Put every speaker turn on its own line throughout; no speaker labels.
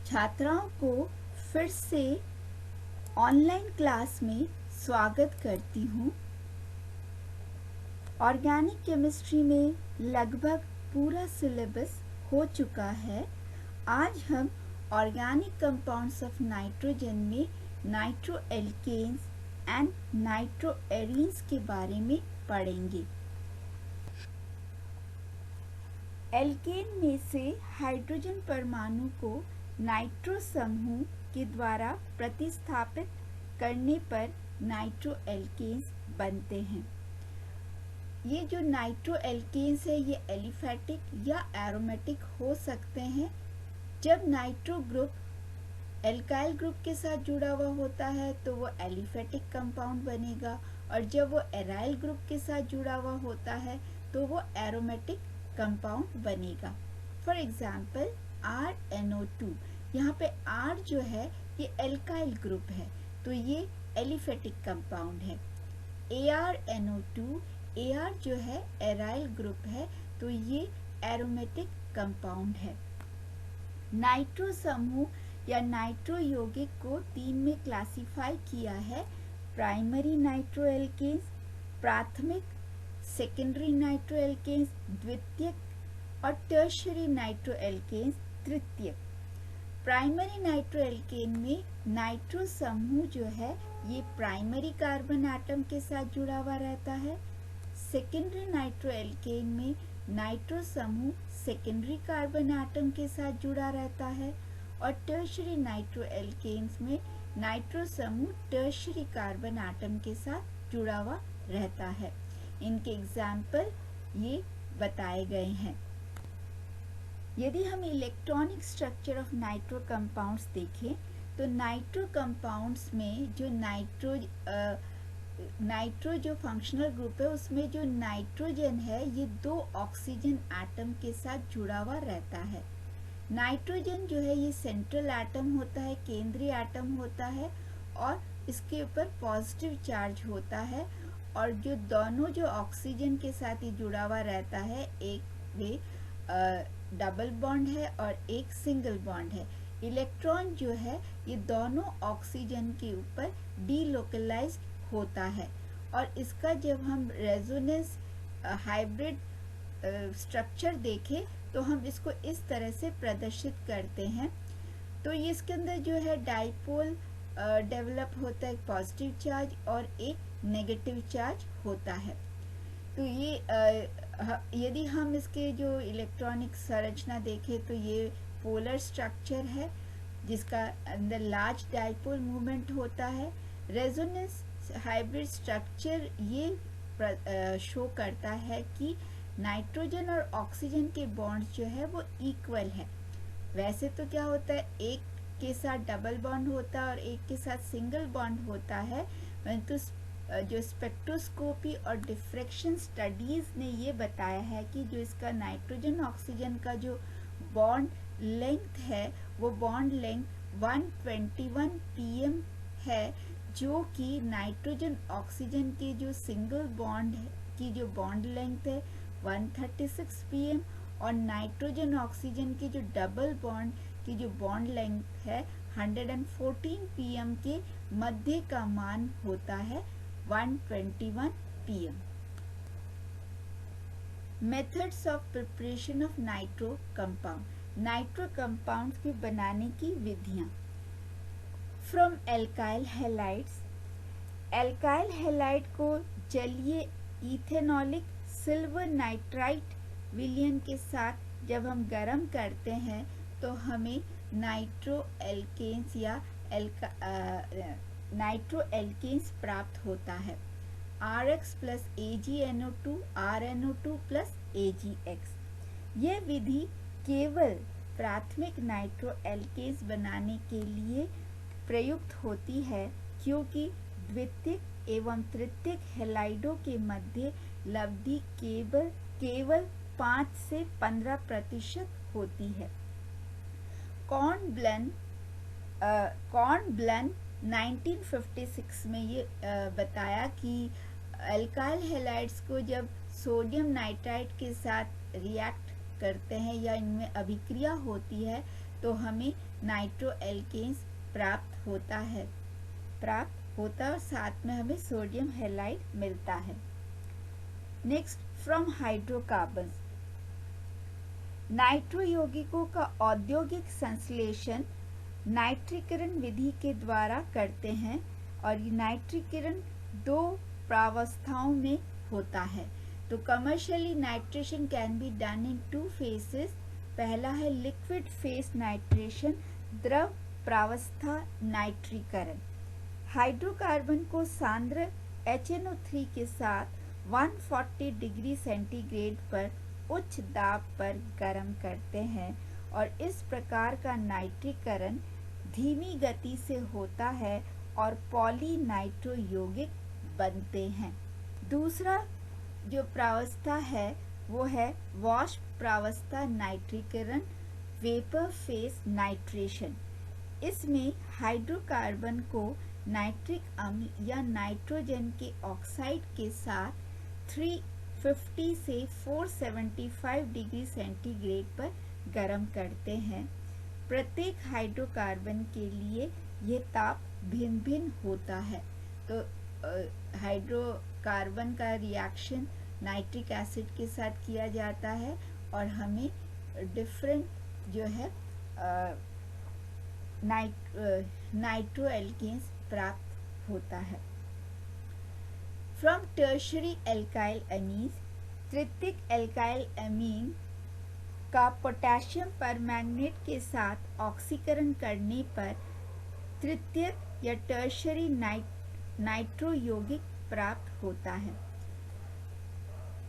छात्राओं को फिर से ऑनलाइन क्लास में स्वागत करती हूँ। ऑर्गेनिक केमिस्ट्री में लगभग पूरा सिलेबस हो चुका है। आज हम ऑर्गेनिक कंपाउंड्स ऑफ नाइट्रोजन में nitro alkanes and nitro arenes के बारे में पढ़ेंगे। एल्केन में से हाइड्रोजन परमाणु को नाइट्रो समूह के द्वारा प्रतिस्थापित करने पर नाइट्रो एल्केन्स बनते हैं। ये जो नाइट्रो एल्केन्स है ये एलिफैटिक या एरोमेटिक हो सकते हैं। जब नाइट्रो ग्रुप एल्काइल ग्रुप के साथ जुड़ा हुआ होता है तो वो एलिफैटिक कंपाउंड बनेगा, और जब वो एराइल ग्रुप के साथ जुड़ा हुआ होता है तो वो एरोमेटिक कंपाउंड बनेगा। फॉर एग्जाम्पल RNO2, यहाँ पे R जो है ये एल्काइल ग्रुप है तो ये एलिफेटिक कंपाउंड है। ArNO2, AR जो है एराइल ग्रुप है तो ये एरोमेटिक कंपाउंड है। नाइट्रो समूह या नाइट्रो यौगिक को 3 में क्लासिफाई किया है। प्राइमरी नाइट्रो एल्केन्स, प्राथमिक सेकेंडरी नाइट्रो एल्केन्स द्वितीयक, और टर्शियरी नाइट्रो एल्केन्स तृतीयक। प्राइमरी नाइट्रो एल्केन में नाइट्रो समूह जो है ये प्राइमरी कार्बन एटम के साथ जुड़ा हुआ रहता है। सेकेंडरी नाइट्रो एल्केन में नाइट्रो समूह सेकेंडरी कार्बन एटम के साथ जुड़ा रहता है, और टर्शियरी नाइट्रो एल्केन्स में नाइट्रो समूह टर्शियरी कार्बन एटम के साथ जुड़ा हुआ रहता है। इनके एग्जाम्पल ये बताए गए हैं। यदि हम electronic structure of nitro compounds देखें तो नाइट्रो कंपाउंड्स में जो नाइट्रो जो फंक्शनल ग्रुप है उसमें जो नाइट्रोजन है ये 2 ऑक्सीजन एटम के साथ जुड़ा हुआ रहता है। नाइट्रोजन जो है ये सेंट्रल एटम होता है, केंद्रीय एटम होता है, और इसके ऊपर पॉजिटिव चार्ज होता है, और जो दोनों जो ऑक्सीजन के साथ ही जुड़ा हुआ रहता है, एक वे डबल बॉन्ड है और एक सिंगल बॉन्ड है। इलेक्ट्रॉन जो है ये दोनों ऑक्सीजन के ऊपर डीलोकलाइज्ड होता है, और इसका जब हम रेजोनेंस हाइब्रिड स्ट्रक्चर देखें तो हम इसको इस तरह से प्रदर्शित करते हैं। तो ये इसके अंदर जो है डाइपोल डेवलप होता है, एक पॉजिटिव चार्ज और एक नेगेटिव चार्ज होता है। तो ये यदि हम इसके जो इलेक्ट्रॉनिक संरचना देखें तो ये पोलर स्ट्रक्चर है जिसका अंदर लार्ज डाइपोल मूवमेंट होता है। रेजोनेंस हाइब्रिड स्ट्रक्चर ये शो करता है कि नाइट्रोजन और ऑक्सीजन के बॉन्ड्स जो है वो इक्वल है। वैसे तो क्या होता है, एक के साथ डबल बॉन्ड होता है और एक के साथ सिंगल बॉन्ड होता है, परंतु जो स्पेक्ट्रोस्कोपी और डिफ्रैक्शन स्टडीज ने ये बताया है कि जो इसका नाइट्रोजन ऑक्सीजन का जो बॉन्ड लेंथ है वो बॉन्ड लेंथ 121 pm है, जो कि नाइट्रोजन ऑक्सीजन के जो सिंगल बॉन्ड की जो बॉन्ड लेंथ है 136 pm, और नाइट्रोजन ऑक्सीजन के जो डबल बॉन्ड की जो बॉन्ड लेंथ है 114 pm के मध्य का मान होता है 121 pm। Methods of preparation of nitro compound, nitro compounds के बनाने की विधियां। From alkyl halides, alkyl halide को जलीय इथेनॉलिक सिल्वर नाइट्राइट विलयन के साथ जब हम गर्म करते हैं तो हमें नाइट्रो एल्केन्स या नाइट्रो एल्केन्स प्राप्त होता है। RX plus AgNO2, RNO2 plus AgX। यह विधि केवल प्राथमिक नाइट्रो एल्केन्स बनाने के लिए प्रयुक्त होती है क्योंकि द्वितीयक एवं तृतीयक हैलाइडों के मध्य लब्धि केवल 5 से 15% होती है। कॉर्नब्लन 1956 में ये बताया कि एल्काइल हैलाइड्स को जब सोडियम नाइट्राइट के साथ रिएक्ट करते हैं या इनमें अभिक्रिया होती है तो हमें नाइट्रो एल्केन्स प्राप्त होता है और साथ में हमें सोडियम हैलाइड मिलता है। नेक्स्ट, फ्रॉम हाइड्रोकार्बन्स, नाइट्रो यौगिकों का औद्योगिक संश्लेषण नाइट्रीकरण विधि के द्वारा करते हैं और ये नाइट्रीकरण दो प्रावस्थाओं में होता है। तो commercially nitration can be done in 2 phases। पहला है लिक्विड फेस नाइट्रेशन, द्रव प्रावस्था नाइट्रीकरण। हाइड्रोकार्बन को सांद्र HNO3 के साथ 140 डिग्री सेंटीग्रेड पर उच्च दाब पर गर्म करते हैं और इस प्रकार का नाइट्रीकरण धीमी गति से होता है और पॉलीनाइट्रो यौगिक बनते हैं। दूसरा जो प्रावस्था है वो है वाष्प प्रावस्था नाइट्रीकरण, वेपर फेस नाइट्रेशन। इसमें हाइड्रोकार्बन को नाइट्रिक अम्ल या नाइट्रोजन के ऑक्साइड के साथ 350 से 475 डिग्री सेंटीग्रेड पर गर्म करते हैं। प्रत्येक हाइड्रोकार्बन के लिए यह ताप भिन्न भिन्न होता है। तो हाइड्रोकार्बन का रिएक्शन नाइट्रिक एसिड के साथ किया जाता है और हमें डिफरेंट जो है नाइट्रो एल्केन्स प्राप्त होता है। फ्रॉम टर्शरी एल्काइल अमीन्स, तृतीयक एल्काइल अमीन का पोटेशियम परमैंगनेट के साथ ऑक्सीकरण करने पर तृतीयक या टर्शरी नाइट्रो यौगिक प्राप्त होता है।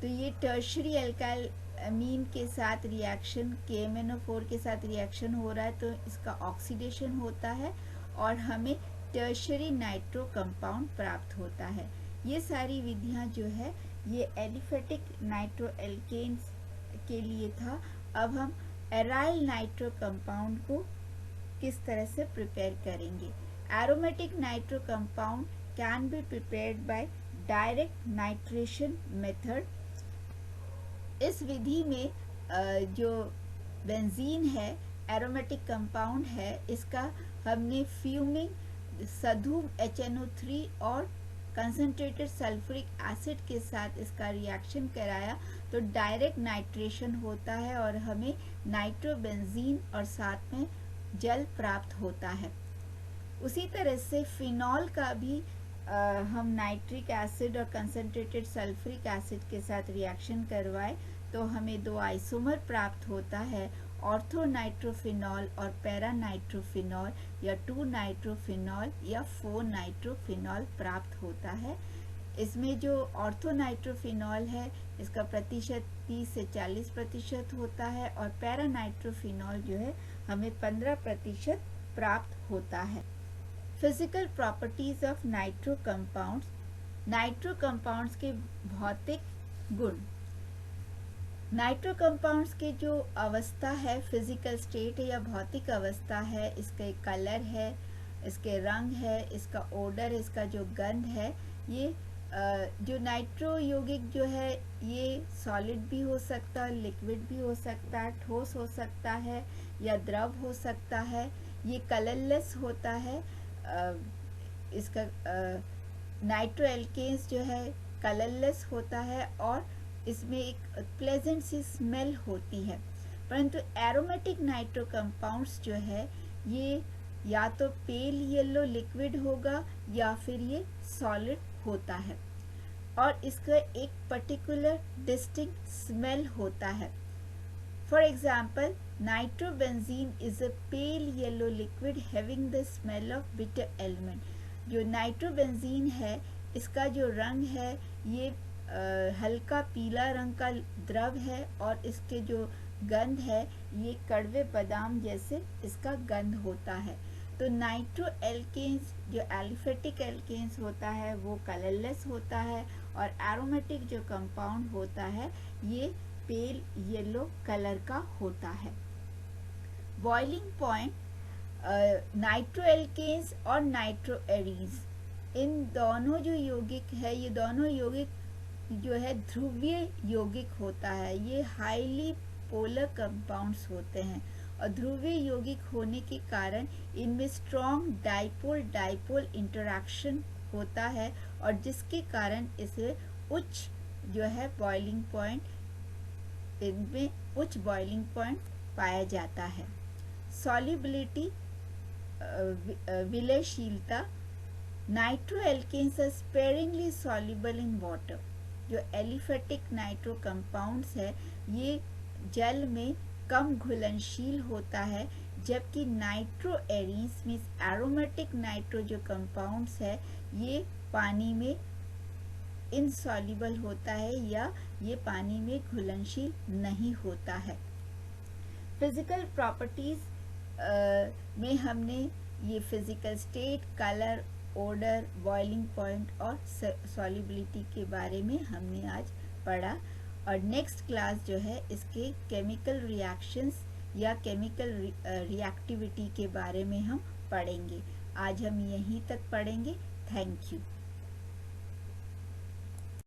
तो ये टर्शरी एल्काइल अमीन के साथ रिएक्शन KMnO4 के साथ रिएक्शन हो रहा है तो इसका ऑक्सीडेशन होता है और हमें टर्शरी नाइट्रो कंपाउंड प्राप्त होता है। ये सारी विधियां जो है ये एलिफेटिक नाइट्रो एल्केन्स के लिए था। अब हम एराइल नाइट्रो कंपाउंड को किस तरह से प्रिपेयर करेंगे। Aromatic nitro compound can be prepared by direct nitration method. इस विधि में जो बेंजीन है एरोमेटिक कंपाउंड है, इसका हमने फ्यूमिंग सधु HNO3 और कंसंट्रेटेड सल्फ्यूरिक एसिड के साथ इसका रिएक्शन कराया तो डायरेक्ट नाइट्रेशन होता है और हमें नाइट्रोबेंजीन और साथ में जल प्राप्त होता है। उसी तरह से फिनॉल का भी हम नाइट्रिक एसिड और कंसंट्रेटेड सल्फ्यूरिक एसिड के साथ रिएक्शन करवाए तो हमें 2 आइसोमर प्राप्त होता है, ऑर्थो नाइट्रोफिनॉल और पैरा नाइट्रोफिनॉल या 2 नाइट्रोफिनॉल या 4 नाइट्रोफिनॉल प्राप्त होता है। इसमें जो ऑर्थो नाइट्रोफिनॉल है इसका प्रतिशत 30 से 40% होता है और पैरा नाइट्रोफिनॉल जो है हमें 15% प्राप्त होता है। Physical properties of nitro compounds, nitro compounds के भौतिक गुण। नाइट्रो कंपाउंड्स के जो अवस्था है फिजिकल स्टेट या भौतिक अवस्था है, इसके कलर है, इसके रंग है, इसका ओडर, इसका जो गंध है, ये जो नाइट्रो यौगिक जो है ये सॉलिड भी हो सकता है, लिक्विड भी हो सकता है, ठोस हो सकता है या द्रव हो सकता है। ये कलरलेस होता है। इसका नाइट्रो एल्केन्स जो है कलरलेस होता है और इसमें एक प्लेजेंट सी स्मेल होती है। परंतु एरोमेटिक नाइट्रो कंपाउंड्स जो है ये या तो पेल येलो लिक्विड होगा या फिर ये सॉलिड होता है और इसका एक पर्टिकुलर डिस्टिंक्ट स्मेल होता है। For example, nitrobenzene is a pale yellow liquid having the smell of bitter element. जो नाइट्रोबेंजीन है इसका जो रंग है ये हल्का पीला रंग का द्रव है और इसके जो गंध है ये कड़वे बादाम जैसे इसका गंध होता है। तो नाइट्रो एल्केन्स जो एलिफेटिक एल्केन्स होता है वो कलरलेस होता है और एरोमेटिक जो कंपाउंड होता है ये पेल येलो कलर का होता है। बॉइलिंग पॉइंट, नाइट्रो एल्केन्स और नाइट्रो एरीन्स, इन दोनों जो यौगिक है ये दोनों यौगिक जो है ध्रुवीय यौगिक होता है। ये हाईली पोलर कंपाउंड्स होते हैं और ध्रुवीय यौगिक होने के कारण इनमें स्ट्रॉन्ग डाइपोल डाइपोल इंटरैक्शन होता है और जिसके कारण इसे उच्च जो है बॉइलिंग पॉइंट, इनमें उच्च बॉइलिंग पॉइंट पाया जाता है। सॉल्युबिलिटी, विलयशीलता, nitro alkanes are sparingly soluble in water. जो एलिफेटिक नाइट्रो कंपाउंड्स है ये जल में कम घुलनशील होता है, जबकि nitro arenes means aromatic nitro जो कंपाउंड्स है ये पानी में इनसॉल्युबल होता है या ये पानी में घुलनशील नहीं होता है। फिजिकल प्रॉपर्टीज में हमने ये physical state, colour, odour, boiling point और सॉल्युबिलिटी के बारे में हमने आज पढ़ा। और नेक्स्ट क्लास जो है इसके केमिकल रिएक्शंस या केमिकल रिएक्टिविटी के बारे में हम पढ़ेंगे। आज हम यहीं तक पढ़ेंगे। Thank you.